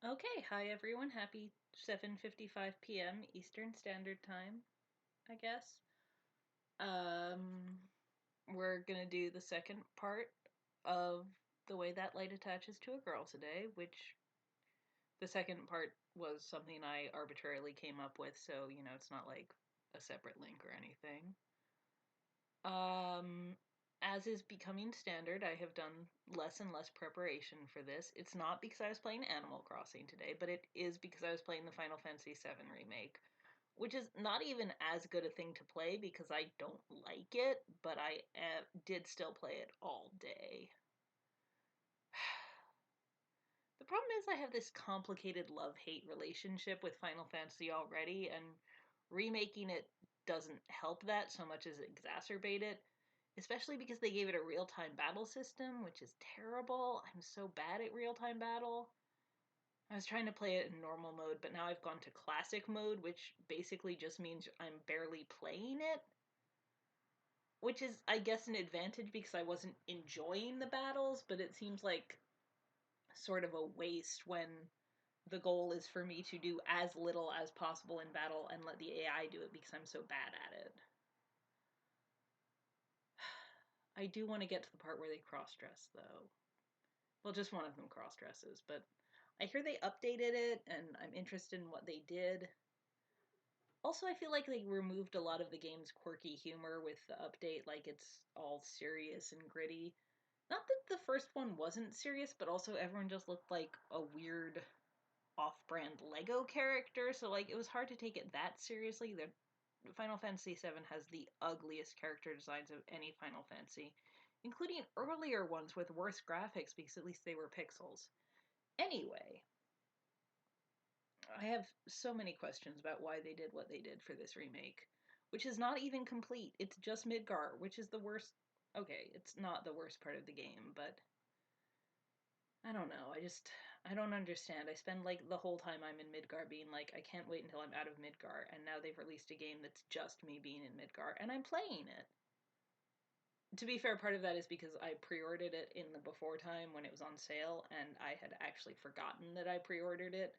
Okay, hi everyone. Happy 7:55 p.m. Eastern Standard Time, I guess. Um, we're gonna do the second part of the way that light attaches to a girl today, which the second part was something I arbitrarily came up with, so it's not like a separate link or anything. Um, as is becoming standard, I have done less and less preparation for this. It's not because I was playing Animal Crossing today, but it is because I was playing the Final Fantasy VII Remake, which is not even as good a thing to play because I don't like it, but I did still play it all day. The problem is I have this complicated love-hate relationship with Final Fantasy already, and remaking it doesn't help that so much as exacerbate it, especially because they gave it a real-time battle system, which is terrible. I'm so bad at real-time battle. I was trying to play it in normal mode, but now I've gone to classic mode, which basically just means I'm barely playing it, which is, I guess, an advantage because I wasn't enjoying the battles, but it seems like sort of a waste when the goal is for me to do as little as possible in battle and let the AI do it because I'm so bad at it. I do want to get to the part where they cross-dress, though. Well, just one of them cross-dresses, but I hear they updated it, and I'm interested in what they did. Also, I feel like they removed a lot of the game's quirky humor with the update, like it's all serious and gritty. Not that the first one wasn't serious, but also everyone just looked like a weird off-brand Lego character, so like it was hard to take it that seriously. The Final Fantasy VII has the ugliest character designs of any Final Fantasy, including earlier ones with worse graphics because at least they were pixels. Anyway, I have so many questions about why they did what they did for this remake, which is not even complete. It's just Midgar, which is the worst. Okay, it's not the worst part of the game, but I don't know. I don't understand. I spend like the whole time I'm in Midgar being like, I can't wait until I'm out of Midgar, and now they've released a game that's just me being in Midgar, and I'm playing it. To be fair, part of that is because I pre-ordered it in the before time when it was on sale, and I had actually forgotten that I pre-ordered it,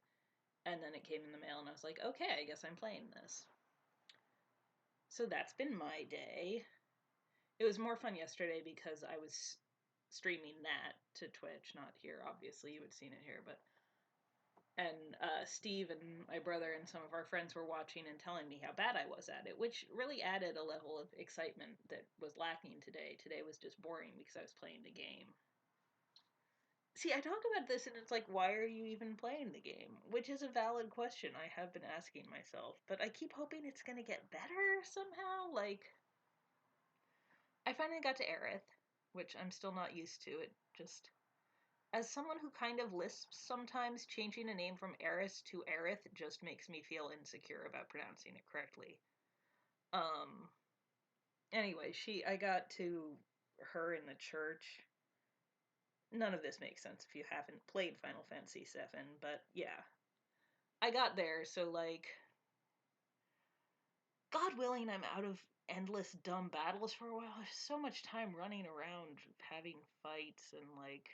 and then it came in the mail, and I was like, okay, I guess I'm playing this. So that's been my day. It was more fun yesterday because I was streaming that to Twitch, not here, obviously, you would have seen it here, but and Steve and my brother and some of our friends were watching and telling me how bad I was at it, which really added a level of excitement that was lacking today. Today was just boring because I was playing the game. See, I talk about this and it's like, why are you even playing the game? Which is a valid question I have been asking myself, but I keep hoping it's gonna get better somehow. Like, I finally got to Aerith, which I'm still not used to. It just as someone who kind of lisps sometimes, changing a name from Eris to Aerith just makes me feel insecure about pronouncing it correctly. Um, anyway, I got to her in the church. None of this makes sense if you haven't played Final Fantasy VII, but yeah. I got there, so like, God willing, I'm out of endless dumb battles for a while. There's so much time running around having fights and like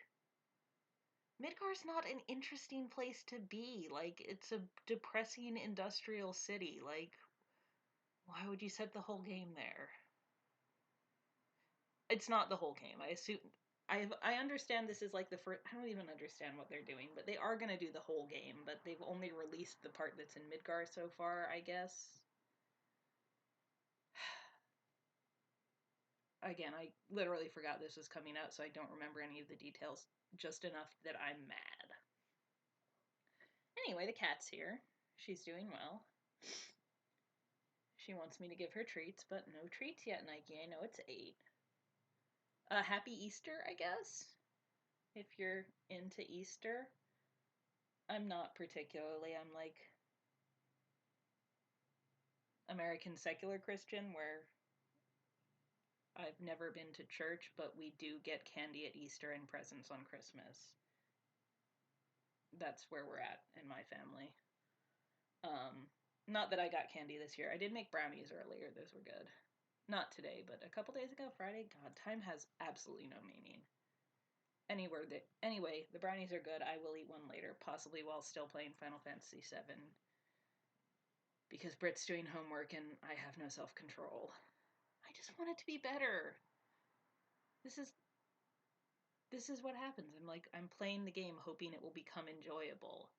Midgar's not an interesting place to be. Like, it's a depressing industrial city. Like, why would you set the whole game there? It's not the whole game. I assume I understand this is like the first. I don't even understand what they're doing, but they are going to do the whole game. But they've only released the part that's in Midgar so far, I guess. Again, I literally forgot this was coming out, so I don't remember any of the details. Just enough that I'm mad. Anyway, the cat's here. She's doing well. She wants me to give her treats, but no treats yet, Nike. I know it's 8. Happy Easter, I guess, if you're into Easter. I'm not particularly. I'm like American secular Christian, where I've never been to church, but we do get candy at Easter and presents on Christmas. That's where we're at in my family. Um, Not that I got candy this year. I did make brownies earlier. Those were good. Not today, but a couple days ago, Friday. God, time has absolutely no meaning. Anyway, the brownies are good. I will eat one later, possibly while still playing Final Fantasy VII, because Britt's doing homework and I have no self-control. I just want it to be better. This is what happens. I'm playing the game hoping it will become enjoyable.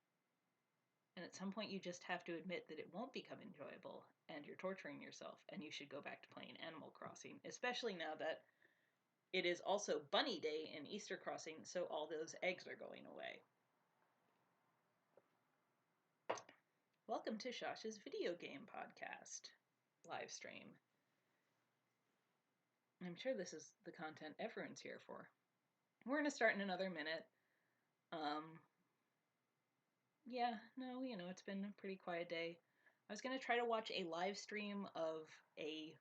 And at some point you just have to admit that it won't become enjoyable and you're torturing yourself and you should go back to playing Animal Crossing, especially now that it is also Bunny Day in Easter Crossing, so all those eggs are going away. Welcome to Shash's video game podcast live stream. I'm sure this is the content everyone's here for. We're going to start in another minute. It's been a pretty quiet day. I was going to try to watch a live stream of a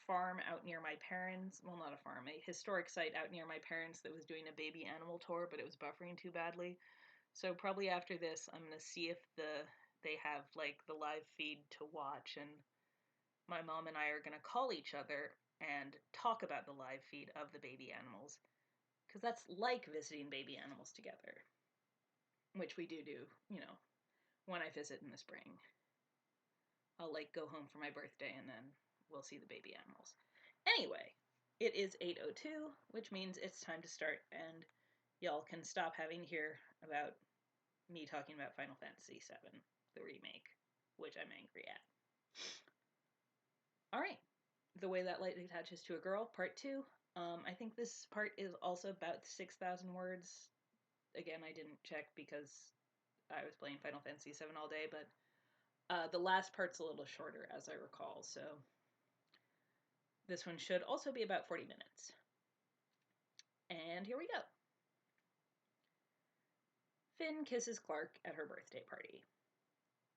farm out near my parents. Well, not a farm, a historic site out near my parents that was doing a baby animal tour, but it was buffering too badly. So probably after this, I'm going to see if they have like the live feed to watch, and my mom and I are going to call each other and talk about the live feed of the baby animals, because that's like visiting baby animals together, which we do, when I visit in the spring. I'll go home for my birthday and then we'll see the baby animals. Anyway, it is 8:02, which means it's time to start, and y'all can stop having to hear about me talking about Final Fantasy VII, the remake, which I'm angry at. Alright, The Way That Light Attaches to a Girl, Part 2. I think this part is also about 6,000 words. Again, I didn't check because I was playing Final Fantasy VII all day, but the last part's a little shorter, as I recall, so this one should also be about 40 minutes. And here we go. Finn kisses Clark at her birthday party.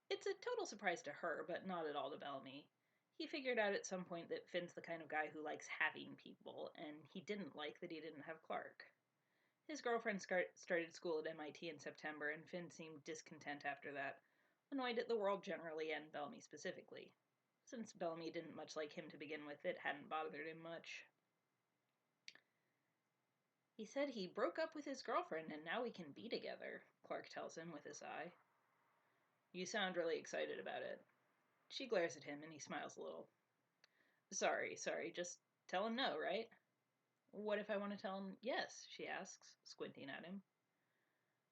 It's a total surprise to her, but not at all to Bellamy. He figured out at some point that Finn's the kind of guy who likes having people, and he didn't like that he didn't have Clark. His girlfriend started school at MIT in September, and Finn seemed discontent after that, annoyed at the world generally and Bellamy specifically. Since Bellamy didn't much like him to begin with, it hadn't bothered him much. He said he broke up with his girlfriend and now we can be together, Clark tells him with a sigh. You sound really excited about it. She glares at him and he smiles a little. Sorry, just tell him no, right? What if I want to tell him yes, she asks, squinting at him.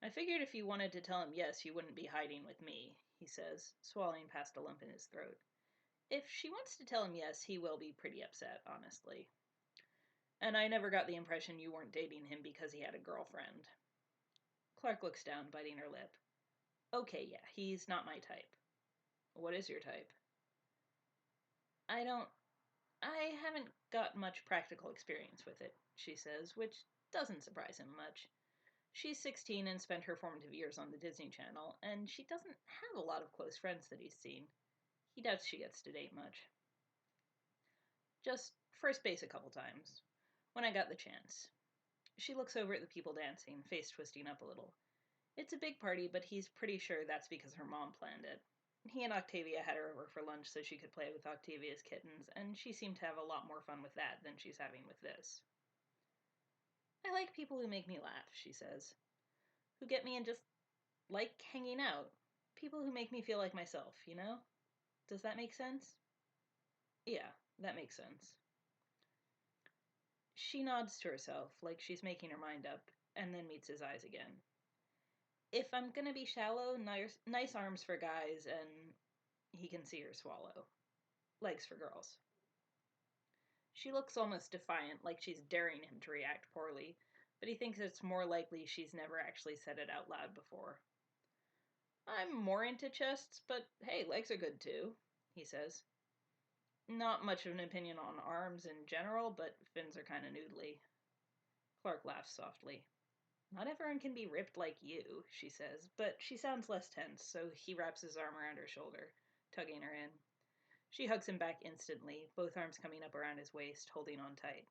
I figured if you wanted to tell him yes, you wouldn't be hiding with me, he says, swallowing past a lump in his throat. If she wants to tell him yes, he will be pretty upset, honestly. And I never got the impression you weren't dating him because he had a girlfriend. Clark looks down, biting her lip. Okay, yeah, he's not my type. What is your type? I haven't got much practical experience with it, she says, which doesn't surprise him much. She's 16 and spent her formative years on the Disney Channel, and she doesn't have a lot of close friends that he's seen. He doubts she gets to date much. Just first base a couple times, when I got the chance. She looks over at the people dancing, face twisting up a little. It's a big party, but he's pretty sure that's because her mom planned it. He and Octavia had her over for lunch so she could play with Octavia's kittens, and she seemed to have a lot more fun with that than she's having with this. I like people who make me laugh, she says. Who get me and just like hanging out. People who make me feel like myself, you know? Does that make sense? Yeah, that makes sense. She nods to herself, like she's making her mind up, and then meets his eyes again. If I'm gonna be shallow, nice arms for guys, and he can see her swallow. Legs for girls. She looks almost defiant, like she's daring him to react poorly, but he thinks it's more likely she's never actually said it out loud before. I'm more into chests, but hey, legs are good too, he says. Not much of an opinion on arms in general, but fins are kinda noodly. Clark laughs softly. Not everyone can be ripped like you, she says, but she sounds less tense, so he wraps his arm around her shoulder, tugging her in. She hugs him back instantly, both arms coming up around his waist, holding on tight.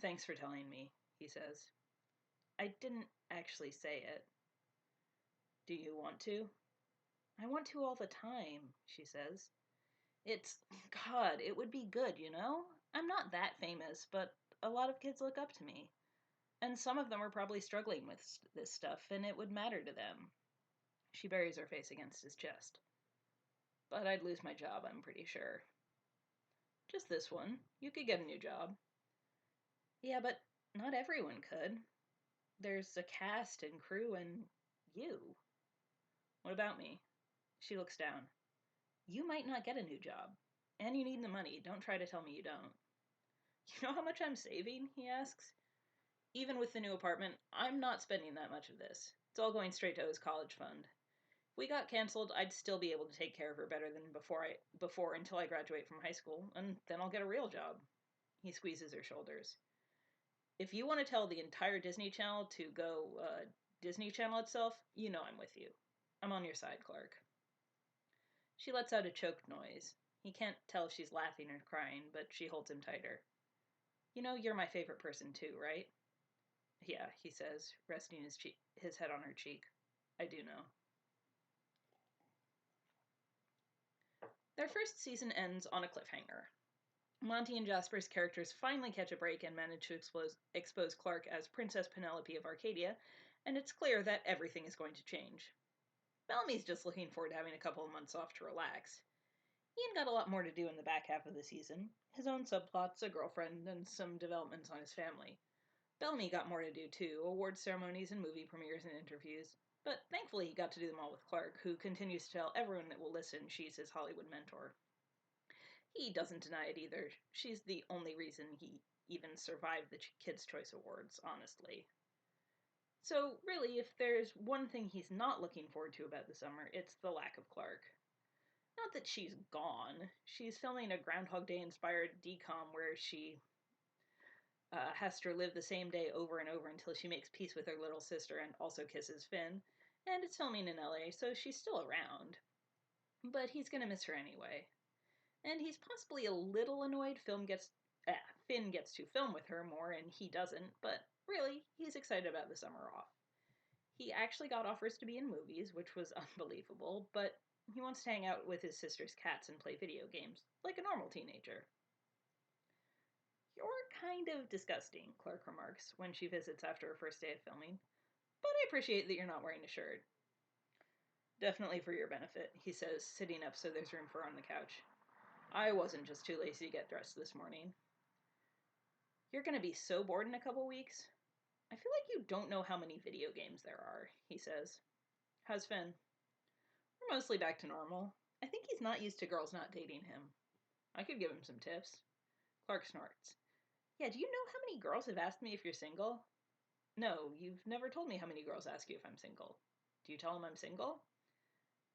Thanks for telling me, he says. I didn't actually say it. Do you want to? I want to all the time, she says. God, it would be good, you know? I'm not that famous, but a lot of kids look up to me. And some of them are probably struggling with this stuff, and it would matter to them. She buries her face against his chest. But I'd lose my job, I'm pretty sure. Just this one. You could get a new job. Yeah, but not everyone could. There's a cast and crew and you. What about me? She looks down. You might not get a new job. And you need the money. Don't try to tell me you don't. You know how much I'm saving? He asks. Even with the new apartment, I'm not spending that much of this. It's all going straight to O's college fund. If we got canceled, I'd still be able to take care of her better than before until I graduate from high school, and then I'll get a real job. He squeezes her shoulders. If you want to tell the entire Disney Channel to go Disney Channel itself, you know I'm with you. I'm on your side, Clark. She lets out a choked noise. He can't tell if she's laughing or crying, but she holds him tighter. You know you're my favorite person too, right? Yeah, he says, resting his head on her cheek. I do know. Their first season ends on a cliffhanger. Monty and Jasper's characters finally catch a break and manage to expose Clark as Princess Penelope of Arcadia, and it's clear that everything is going to change. Bellamy's just looking forward to having a couple of months off to relax. Ian got a lot more to do in the back half of the season. His own subplots, a girlfriend, and some developments on his family. Bellamy got more to do too, award ceremonies and movie premieres and interviews. But thankfully he got to do them all with Clark, who continues to tell everyone that will listen she's his Hollywood mentor. He doesn't deny it either. She's the only reason he even survived the Kids' Choice Awards, honestly. So, really, if there's one thing he's not looking forward to about the summer, it's the lack of Clark. Not that she's gone. She's filming a Groundhog Day inspired DCOM where she has to live the same day over and over until she makes peace with her little sister and also kisses Finn. And it's filming in LA, so she's still around. But he's gonna miss her anyway. And he's possibly a little annoyed Finn gets to film with her more and he doesn't, but really, he's excited about the summer off. He actually got offers to be in movies, which was unbelievable, but he wants to hang out with his sister's cats and play video games, like a normal teenager. You're kind of disgusting, Clark remarks when she visits after her first day of filming, but I appreciate that you're not wearing a shirt. Definitely for your benefit, he says, sitting up so there's room for her on the couch. I wasn't just too lazy to get dressed this morning. You're gonna be so bored in a couple weeks. I feel like you don't know how many video games there are, he says. How's Finn? We're mostly back to normal. I think he's not used to girls not dating him. I could give him some tips. Clark snorts. Yeah, do you know how many girls have asked me if you're single? No, you've never told me how many girls ask you if I'm single. Do you tell them I'm single?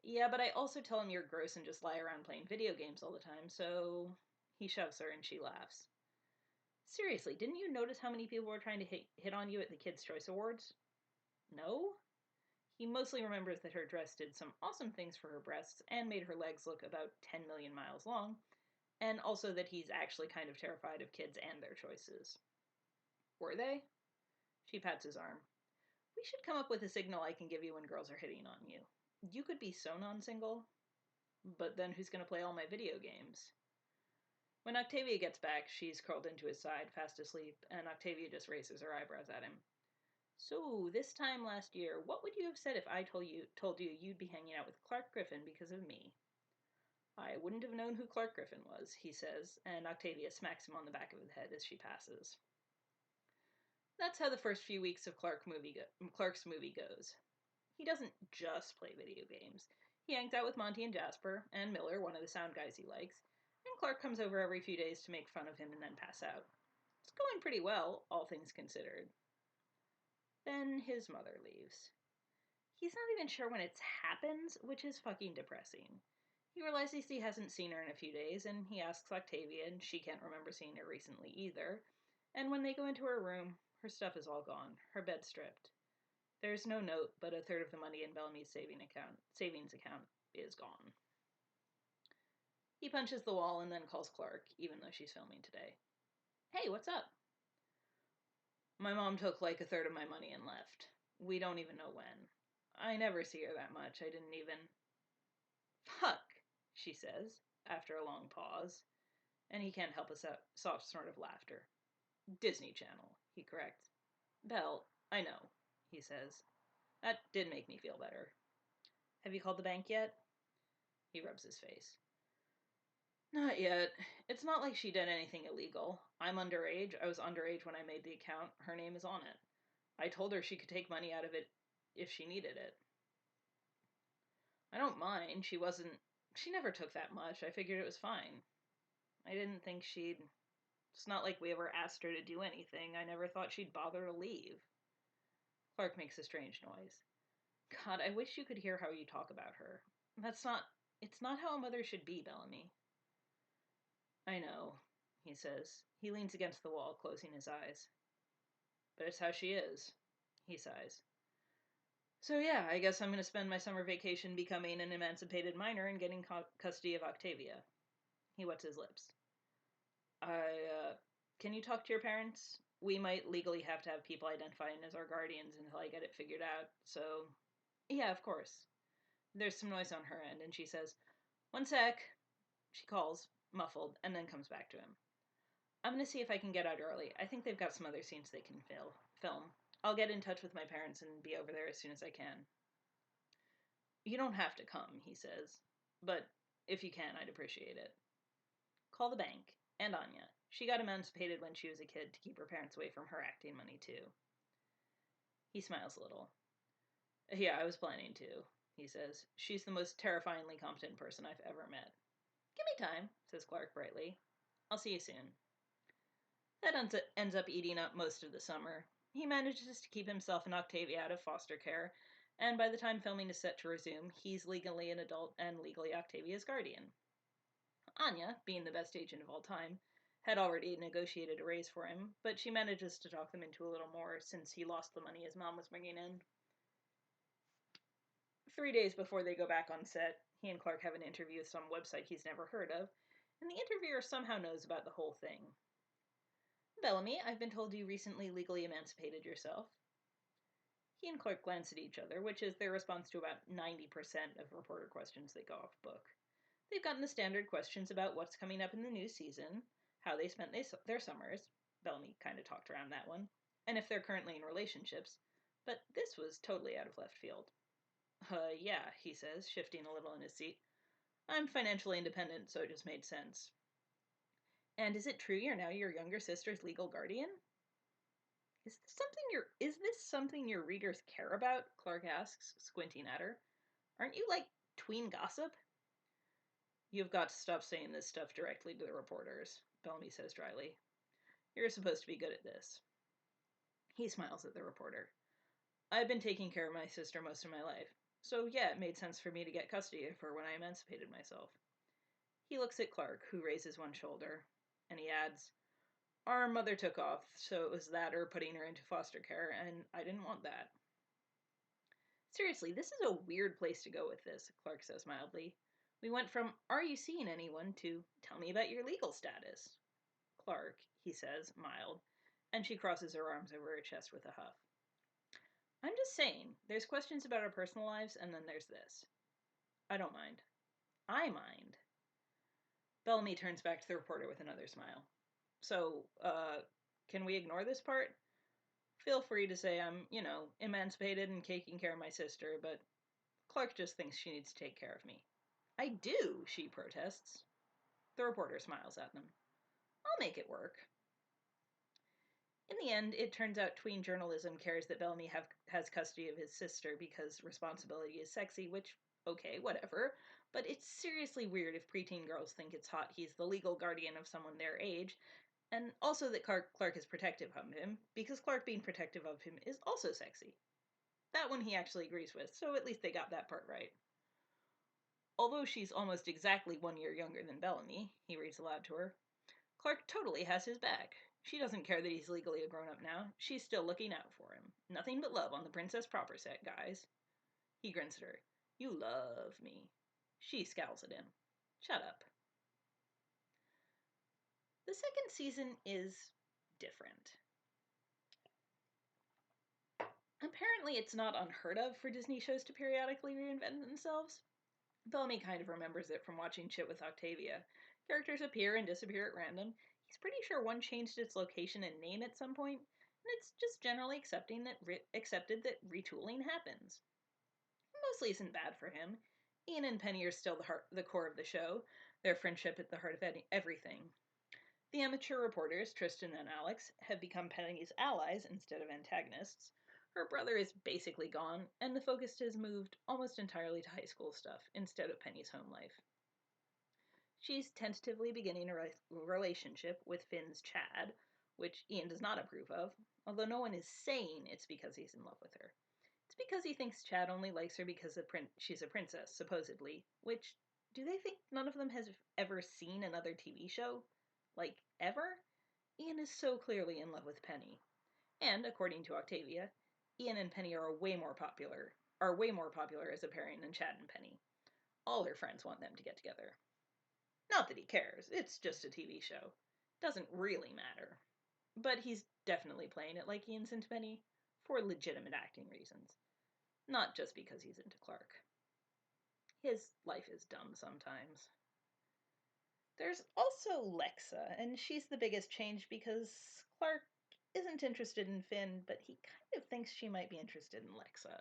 Yeah, but I also tell them you're gross and just lie around playing video games all the time, so... He shoves her and she laughs. Seriously, didn't you notice how many people were trying to hit on you at the Kids' Choice Awards? No? He mostly remembers that her dress did some awesome things for her breasts and made her legs look about 10 million miles long, and also that he's actually kind of terrified of kids and their choices. Were they? She pats his arm. We should come up with a signal I can give you when girls are hitting on you. You could be so non-single. But then who's going to play all my video games? When Octavia gets back, she's curled into his side, fast asleep, and Octavia just raises her eyebrows at him. So, this time last year, what would you have said if I told you you'd be hanging out with Clark Griffin because of me? I wouldn't have known who Clark Griffin was, he says, and Octavia smacks him on the back of the head as she passes. That's how the first few weeks of Clark's movie goes. He doesn't just play video games. He hangs out with Monty and Jasper, and Miller, one of the sound guys he likes, and Clark comes over every few days to make fun of him and then pass out. It's going pretty well, all things considered. Then his mother leaves. He's not even sure when it happens, which is fucking depressing. He realizes he hasn't seen her in a few days, and he asks Octavia, and she can't remember seeing her recently either. And when they go into her room, her stuff is all gone, her bed stripped. There's no note, but a third of the money in Bellamy's savings account is gone. He punches the wall and then calls Clark, even though she's filming today. Hey, what's up? My mom took like a third of my money and left. We don't even know when. I never see her that much. I didn't even... Fuck, she says, after a long pause, and he can't help a soft snort of laughter. Disney Channel, he corrects. Belle, I know, he says. That did make me feel better. Have you called the bank yet? He rubs his face. Not yet. It's not like she did anything illegal. I'm underage. I was underage when I made the account. Her name is on it. I told her she could take money out of it if she needed it. I don't mind. She never took that much. I figured it was fine. I didn't think she'd. It's not like we ever asked her to do anything. I never thought she'd bother to leave. Clark makes a strange noise. God, I wish you could hear how you talk about her. That's not. It's not how a mother should be, Bellamy. I know, he says. He leans against the wall, closing his eyes. But it's how she is, he sighs. So yeah, I guess I'm going to spend my summer vacation becoming an emancipated minor and getting custody of Octavia. He wets his lips. Can you talk to your parents? We might legally have to have people identifying as our guardians until I get it figured out, so. Yeah, of course. There's some noise on her end, and she says, "One sec." She calls, muffled, and then comes back to him. "I'm going to see if I can get out early. I think they've got some other scenes they can film. I'll get in touch with my parents and be over there as soon as I can." "You don't have to come," he says. "But if you can, I'd appreciate it." Call the bank. And Anya. She got emancipated when she was a kid to keep her parents away from her acting money, too. He smiles a little. "Yeah, I was planning to," he says. "She's the most terrifyingly competent person I've ever met." "Give me time," says Clark brightly. "I'll see you soon." That ends up eating up most of the summer. He manages to keep himself and Octavia out of foster care, and by the time filming is set to resume, he's legally an adult and legally Octavia's guardian. Anya, being the best agent of all time, had already negotiated a raise for him, but she manages to talk them into a little more since he lost the money his mom was bringing in. 3 days before they go back on set, he and Clark have an interview with some website he's never heard of, and the interviewer somehow knows about the whole thing. "Bellamy, I've been told you recently legally emancipated yourself." He and Clark glance at each other, which is their response to about 90% of reporter questions they go off book. They've gotten the standard questions about what's coming up in the new season, how they spent their summers. Bellamy kind of talked around that one. And if they're currently in relationships. But this was totally out of left field. Yeah, he says, shifting a little in his seat. "I'm financially independent, so it just made sense." "And is it true you're now your younger sister's legal guardian?" Is this something your readers care about?" Clark asks, squinting at her. "Aren't you like tween gossip?" "You've got to stop saying this stuff directly to the reporters," Bellamy says dryly. "You're supposed to be good at this." He smiles at the reporter. "I've been taking care of my sister most of my life, so yeah, it made sense for me to get custody of her when I emancipated myself." He looks at Clark, who raises one shoulder, and he adds, "Our mother took off, so it was that or putting her into foster care, and I didn't want that." "Seriously, this is a weird place to go with this," Clark says mildly. "We went from 'Are you seeing anyone?' to 'Tell me about your legal status.'" "Clark," he says, mild, and she crosses her arms over her chest with a huff. "I'm just saying, there's questions about our personal lives, and then there's this." "I don't mind." "I mind." Bellamy turns back to the reporter with another smile. "So, can we ignore this part? Feel free to say I'm, emancipated and taking care of my sister, but Clark just thinks she needs to take care of me." "I do," she protests. The reporter smiles at them. "I'll make it work." In the end, it turns out tween journalism cares that Bellamy has custody of his sister because responsibility is sexy, which, okay, whatever. But it's seriously weird if preteen girls think it's hot he's the legal guardian of someone their age, and also that Clark is protective of him, because Clark being protective of him is also sexy. That one he actually agrees with, so at least they got that part right. "Although she's almost exactly 1 year younger than Bellamy," he reads aloud to her, "Clark totally has his back. She doesn't care that he's legally a grown-up now. She's still looking out for him. Nothing but love on the Princess Proper set, guys." He grins at her. "You love me." She scowls at him. "Shut up." The second season is different. Apparently, it's not unheard of for Disney shows to periodically reinvent themselves. Bellamy kind of remembers it from watching Chit with Octavia. Characters appear and disappear at random. He's pretty sure one changed its location and name at some point. And it's just generally accepted that retooling happens. Mostly isn't bad for him. Ian and Penny are still the core of the show, their friendship at the heart of everything. The amateur reporters, Tristan and Alex, have become Penny's allies instead of antagonists. Her brother is basically gone, and the focus has moved almost entirely to high school stuff instead of Penny's home life. She's tentatively beginning a relationship with Finn's Chad, which Ian does not approve of, although no one is saying it's because he's in love with her. It's because he thinks Chad only likes her because she's a princess, supposedly, which, do they think none of them has ever seen another TV show? Like, ever? Ian is so clearly in love with Penny. And, according to Octavia, Ian and Penny are way more popular as a pairing than Chad and Penny. All her friends want them to get together. Not that he cares, it's just a TV show. Doesn't really matter. But he's definitely playing it like Ian's into Penny, for legitimate acting reasons. Not just because he's into Clark. His life is dumb sometimes. There's also Lexa, and she's the biggest change because Clark isn't interested in Finn, but he kind of thinks she might be interested in Lexa.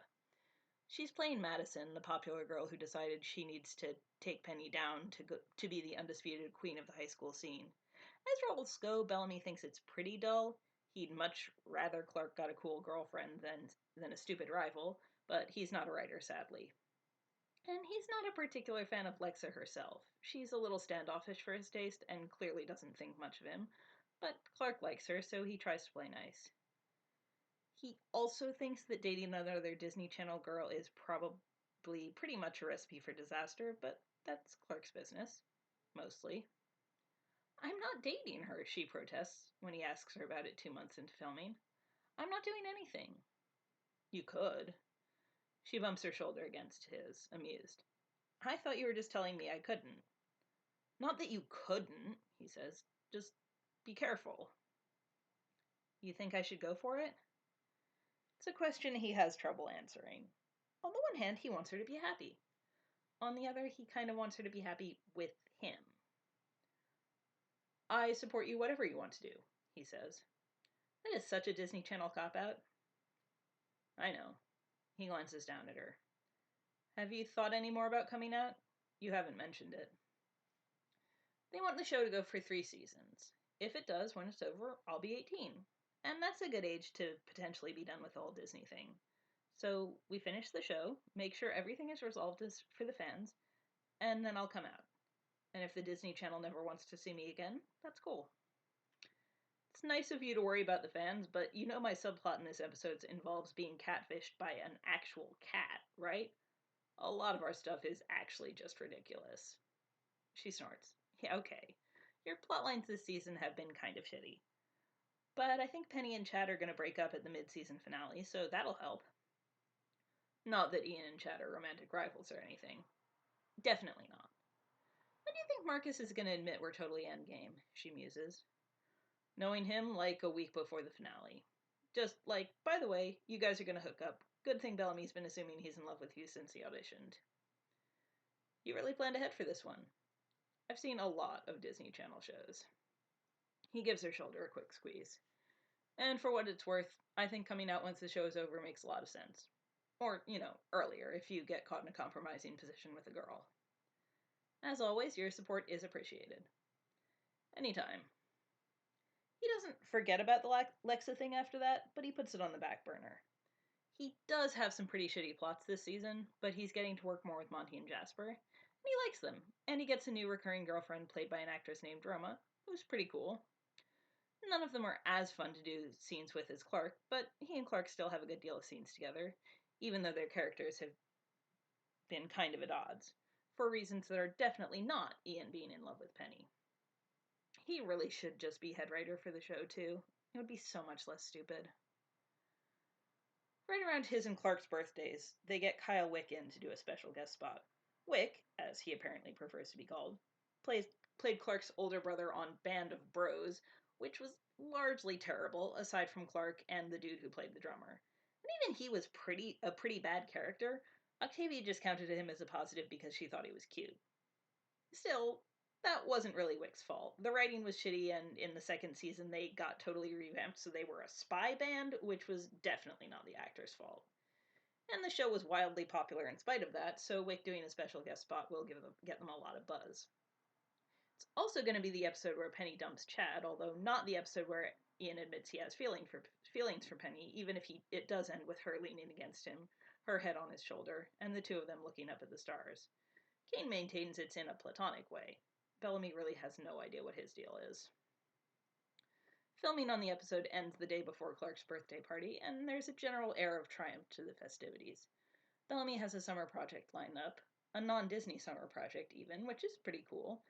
She's playing Madison, the popular girl who decided she needs to take Penny down to be the undisputed queen of the high school scene. As roles go, Bellamy thinks it's pretty dull. He'd much rather Clark got a cool girlfriend than a stupid rival, but he's not a writer, sadly. And he's not a particular fan of Lexa herself. She's a little standoffish for his taste and clearly doesn't think much of him, but Clark likes her, so he tries to play nice. He also thinks that dating another Disney Channel girl is probably pretty much a recipe for disaster, but that's Clark's business. Mostly. I'm not dating her, she protests when he asks her about it 2 months into filming. I'm not doing anything. You could. She bumps her shoulder against his, amused. I thought you were just telling me I couldn't. Not that you couldn't, he says. Just be careful. You think I should go for it? It's a question he has trouble answering. On the one hand, he wants her to be happy. On the other, he kind of wants her to be happy with him. I support you whatever you want to do, he says. That is such a Disney Channel cop-out. I know. He glances down at her. Have you thought any more about coming out? You haven't mentioned it. They want the show to go for 3 seasons. If it does, when it's over, I'll be 18. And that's a good age to potentially be done with the whole Disney thing. So we finish the show, make sure everything is resolved for the fans, and then I'll come out. And if the Disney Channel never wants to see me again, that's cool. It's nice of you to worry about the fans, but you know my subplot in this episode involves being catfished by an actual cat, right? A lot of our stuff is actually just ridiculous. She snorts. Yeah, okay. Your plotlines this season have been kind of shitty. But I think Penny and Chad are going to break up at the mid-season finale, so that'll help. Not that Ian and Chad are romantic rivals or anything. Definitely not. When do you think Marcus is going to admit we're totally endgame? She muses. Knowing him like a week before the finale. Just like, by the way, you guys are going to hook up. Good thing Bellamy's been assuming he's in love with you since he auditioned. You really planned ahead for this one. I've seen a lot of Disney Channel shows. He gives her shoulder a quick squeeze. And for what it's worth, I think coming out once the show is over makes a lot of sense. Or, earlier if you get caught in a compromising position with a girl. As always, your support is appreciated. Anytime. He doesn't forget about the Lexa thing after that, but he puts it on the back burner. He does have some pretty shitty plots this season, but he's getting to work more with Monty and Jasper, and he likes them. And he gets a new recurring girlfriend played by an actress named Roma, who's pretty cool. None of them are as fun to do scenes with as Clark, but he and Clark still have a good deal of scenes together, even though their characters have been kind of at odds, for reasons that are definitely not Ian being in love with Penny. He really should just be head writer for the show, too. It would be so much less stupid. Right around his and Clark's birthdays, they get Kyle Wick in to do a special guest spot. Wick, as he apparently prefers to be called, played Clark's older brother on Band of Bros, which was largely terrible, aside from Clark and the dude who played the drummer. And even he was a pretty bad character. Octavia just counted him as a positive because she thought he was cute. Still, That wasn't really Wick's fault. The writing was shitty, and in the second season they got totally revamped, so they were a spy band, which was definitely not the actor's fault. And the show was wildly popular in spite of that, so Wick doing a special guest spot will get them a lot of buzz. It's also going to be the episode where Penny dumps Chad, although not the episode where Ian admits he has feelings for Penny, even if it does end with her leaning against him, her head on his shoulder, and the two of them looking up at the stars. Kane maintains it's in a platonic way. Bellamy really has no idea what his deal is. Filming on the episode ends the day before Clark's birthday party, and there's a general air of triumph to the festivities. Bellamy has a summer project lined up, a non-Disney summer project even, which is pretty cool,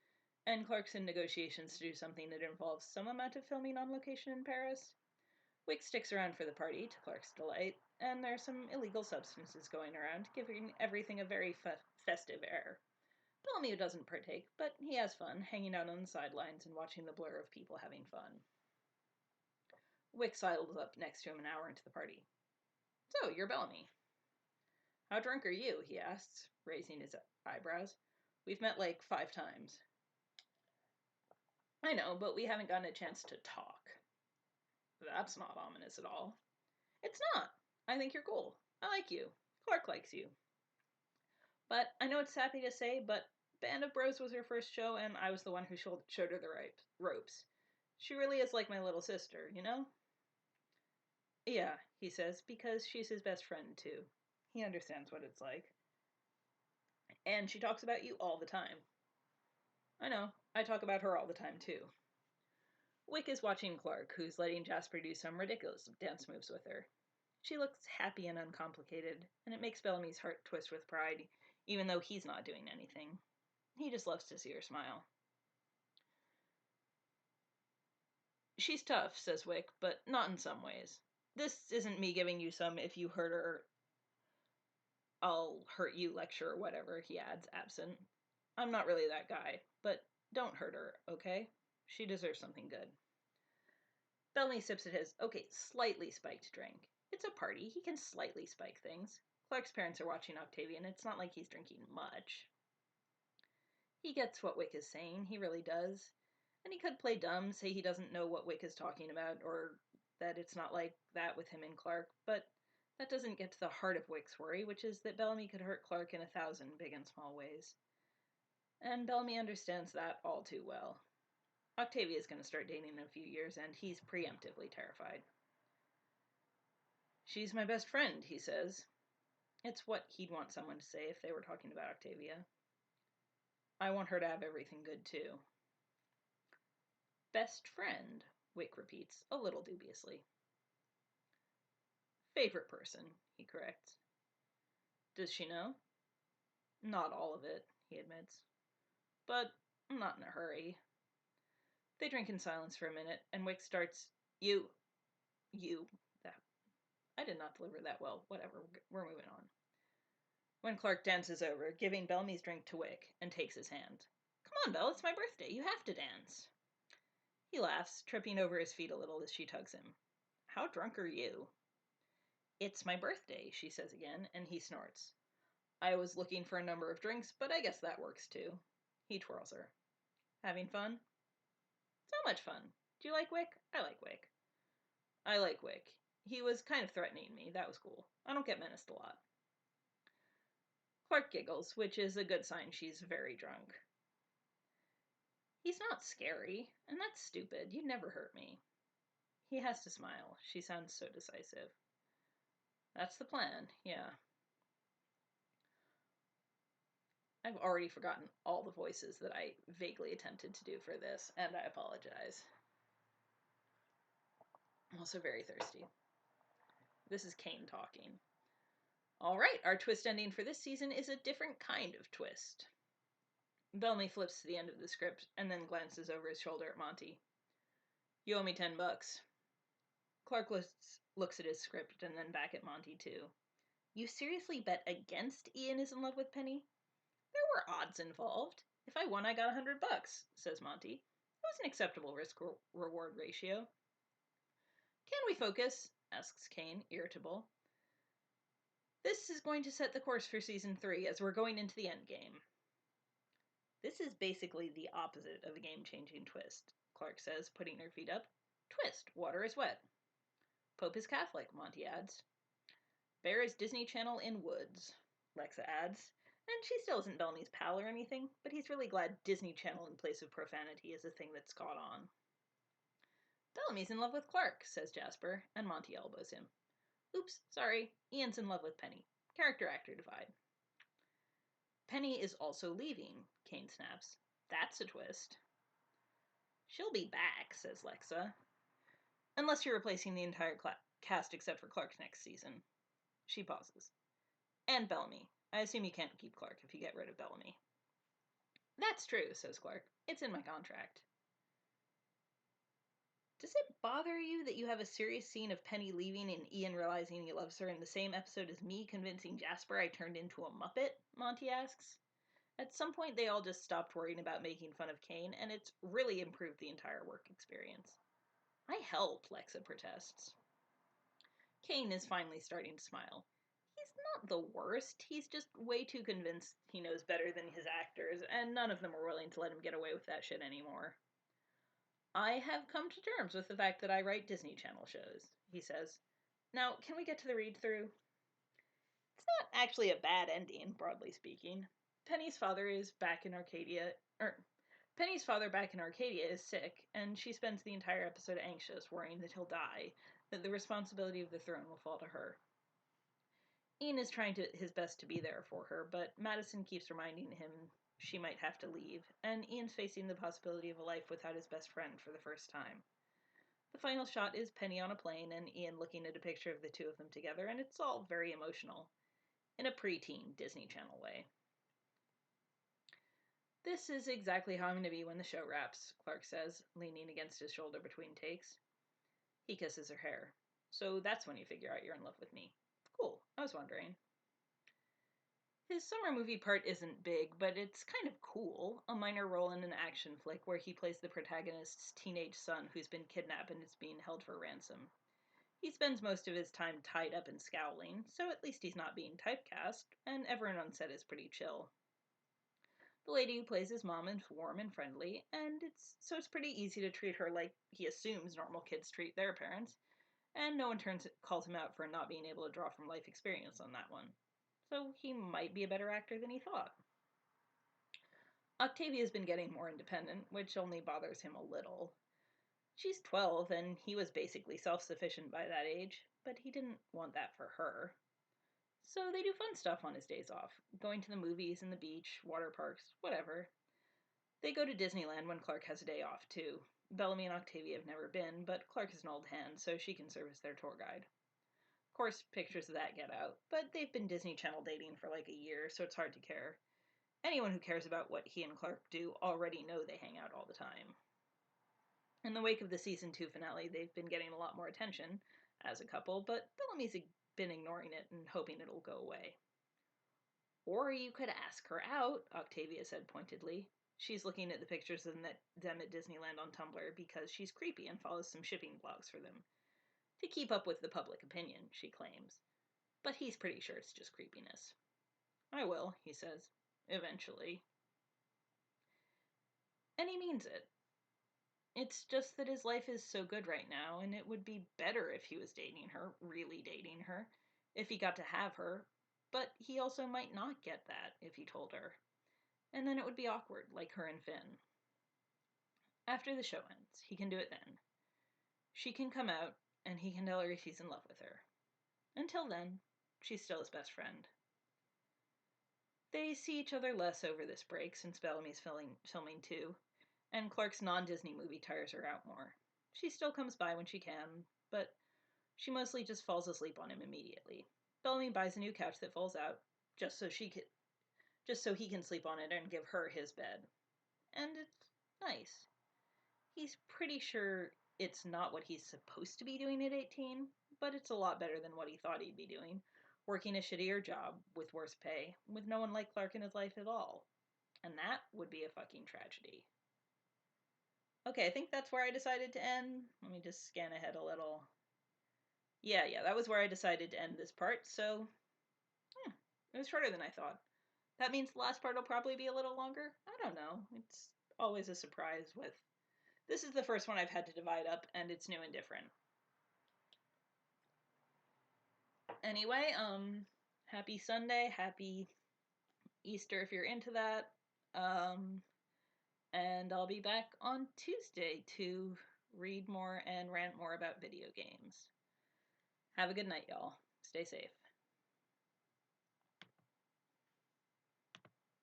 and Clark's in negotiations to do something that involves some amount of filming on location in Paris. Wick sticks around for the party, to Clark's delight, and there are some illegal substances going around, giving everything a very festive air. Bellamy doesn't partake, but he has fun, hanging out on the sidelines and watching the blur of people having fun. Wick sidles up next to him an hour into the party. "So, you're Bellamy." "How drunk are you?" he asks, raising his eyebrows. "We've met like 5 times." "I know, but we haven't gotten a chance to talk." "That's not ominous at all." "It's not. I think you're cool. I like you. Clark likes you. But I know it's sappy to say, but Band of Bros was her first show, and I was the one who showed her the ropes. She really is like my little sister, you know?" "Yeah," he says, because she's his best friend, too. He understands what it's like. "And she talks about you all the time." "I know. I talk about her all the time, too." Wick is watching Clark, who's letting Jasper do some ridiculous dance moves with her. She looks happy and uncomplicated, and it makes Bellamy's heart twist with pride, even though he's not doing anything. He just loves to see her smile. "She's tough," says Wick, "but not in some ways. This isn't me giving you some if you hurt her, I'll hurt you lecture or whatever," he adds, absent. "I'm not really that guy, but don't hurt her, okay? She deserves something good." Bellamy sips at his, slightly spiked drink. It's a party, he can slightly spike things. Clark's parents are watching Octavia, and it's not like he's drinking much. He gets what Wick is saying, he really does. And he could play dumb, say he doesn't know what Wick is talking about, or that it's not like that with him and Clark, but that doesn't get to the heart of Wick's worry, which is that Bellamy could hurt Clark in 1,000 big and small ways. And Bellamy understands that all too well. Octavia is going to start dating in a few years, and he's preemptively terrified. "She's my best friend," he says. It's what he'd want someone to say if they were talking about Octavia. "I want her to have everything good, too." "Best friend," Wick repeats, a little dubiously. "Favorite person," he corrects. "Does she know?" "Not all of it," he admits. "But I'm not in a hurry." They drink in silence for a minute, and Wick starts, You, that. I did not deliver that well. Whatever, we're moving on. When Clark dances over, giving Bellamy's drink to Wick, and takes his hand. "Come on, Belle, it's my birthday. You have to dance." He laughs, tripping over his feet a little as she tugs him. "How drunk are you?" "It's my birthday," she says again, and he snorts. "I was looking for a number of drinks, but I guess that works too." He twirls her. "Having fun?" "So much fun. Do you like Wick?" "I like Wick." "I like Wick. He was kind of threatening me. That was cool. I don't get menaced a lot." Clark giggles, which is a good sign she's very drunk. "He's not scary, and that's stupid. You'd never hurt me." He has to smile. She sounds so decisive. "That's the plan, yeah." I've already forgotten all the voices that I vaguely attempted to do for this, and I apologize. I'm also very thirsty. This is Kane talking. "All right, our twist ending for this season is a different kind of twist." Bellamy flips to the end of the script and then glances over his shoulder at Monty. "You owe me $10. Clark looks at his script and then back at Monty, too. "You seriously bet against Ian is in love with Penny?" "There were odds involved. If I won, I got $100, says Monty. "It was an acceptable risk-reward ratio." "Can we focus?" asks Kane, irritable. "This is going to set the course for season 3, as we're going into the endgame." This is basically the opposite of a game-changing twist, Clark says, putting her feet up. Twist, water is wet. Pope is Catholic, Monty adds. Bear is Disney Channel in woods, Lexa adds. And she still isn't Bellamy's pal or anything, but he's really glad Disney Channel in place of profanity is a thing that's caught on. Bellamy's in love with Clark, says Jasper, and Monty elbows him. Oops, sorry, Ian's in love with Penny. Character-actor divide. Penny is also leaving, Kane snaps. That's a twist. She'll be back, says Lexa. Unless you're replacing the entire cast except for Clark next season. She pauses. And Bellamy. I assume you can't keep Clark if you get rid of Bellamy. That's true, says Clark. It's in my contract. Does it bother you that you have a serious scene of Penny leaving and Ian realizing he loves her in the same episode as me convincing Jasper I turned into a Muppet? Monty asks. At some point, they all just stopped worrying about making fun of Kane, and it's really improved the entire work experience. I help, Lexa protests. Kane is finally starting to smile. He's not the worst, he's just way too convinced he knows better than his actors, and none of them are willing to let him get away with that shit anymore. I have come to terms with the fact that I write Disney Channel shows, he says. Now, can we get to the read-through? It's not actually a bad ending, broadly speaking. Penny's father back in Arcadia is sick, and she spends the entire episode anxious, worrying that he'll die, that the responsibility of the throne will fall to her. Ian is trying his best to be there for her, but Madison keeps reminding him she might have to leave, and Ian's facing the possibility of a life without his best friend for the first time. The final shot is Penny on a plane and Ian looking at a picture of the two of them together, and it's all very emotional, in a preteen Disney Channel way. This is exactly how I'm going to be when the show wraps, Clark says, leaning against his shoulder between takes. He kisses her hair. So that's when you figure out you're in love with me. Cool, I was wondering. His summer movie part isn't big, but it's kind of cool. A minor role in an action flick where he plays the protagonist's teenage son who's been kidnapped and is being held for ransom. He spends most of his time tied up and scowling, so at least he's not being typecast, and everyone on set is pretty chill. The lady who plays his mom is warm and friendly, and it's pretty easy to treat her like he assumes normal kids treat their parents, and no one calls him out for not being able to draw from life experience on that one. So he might be a better actor than he thought. Octavia's been getting more independent, which only bothers him a little. She's 12, and he was basically self-sufficient by that age, but he didn't want that for her. So they do fun stuff on his days off, going to the movies and the beach, water parks, whatever. They go to Disneyland when Clark has a day off, too. Bellamy and Octavia have never been, but Clark is an old hand, so she can serve as their tour guide. Of course, pictures of that get out, but they've been Disney Channel dating for like a year, so it's hard to care. Anyone who cares about what he and Clark do already know they hang out all the time. In the wake of the season 2 finale, they've been getting a lot more attention as a couple, but Bellamy's been ignoring it and hoping it'll go away. Or you could ask her out, Octavia said pointedly. She's looking at the pictures of them at Disneyland on Tumblr because she's creepy and follows some shipping blogs for them. To keep up with the public opinion, she claims. But he's pretty sure it's just creepiness. I will, he says. Eventually. And he means it. It's just that his life is so good right now, and it would be better if he was dating her, really dating her, if he got to have her, but he also might not get that if he told her. And then it would be awkward, like her and Finn. After the show ends, he can do it then. She can come out, and he can tell her he's in love with her. Until then, she's still his best friend. They see each other less over this break, since Bellamy's filming too, and Clark's non-Disney movie tires her out more. She still comes by when she can, but she mostly just falls asleep on him immediately. Bellamy buys a new couch that falls out, just so he can sleep on it and give her his bed. And it's nice. He's pretty sure it's not what he's supposed to be doing at 18, but it's a lot better than what he thought he'd be doing, working a shittier job with worse pay, with no one like Clark in his life at all. And that would be a fucking tragedy. Okay, I think that's where I decided to end. Let me just scan ahead a little. Yeah, that was where I decided to end this part, so it was shorter than I thought. That means the last part will probably be a little longer. I don't know. It's always a surprise with... This is the first one I've had to divide up, and it's new and different. Anyway, happy Sunday, happy Easter if you're into that. And I'll be back on Tuesday to read more and rant more about video games. Have a good night, y'all. Stay safe.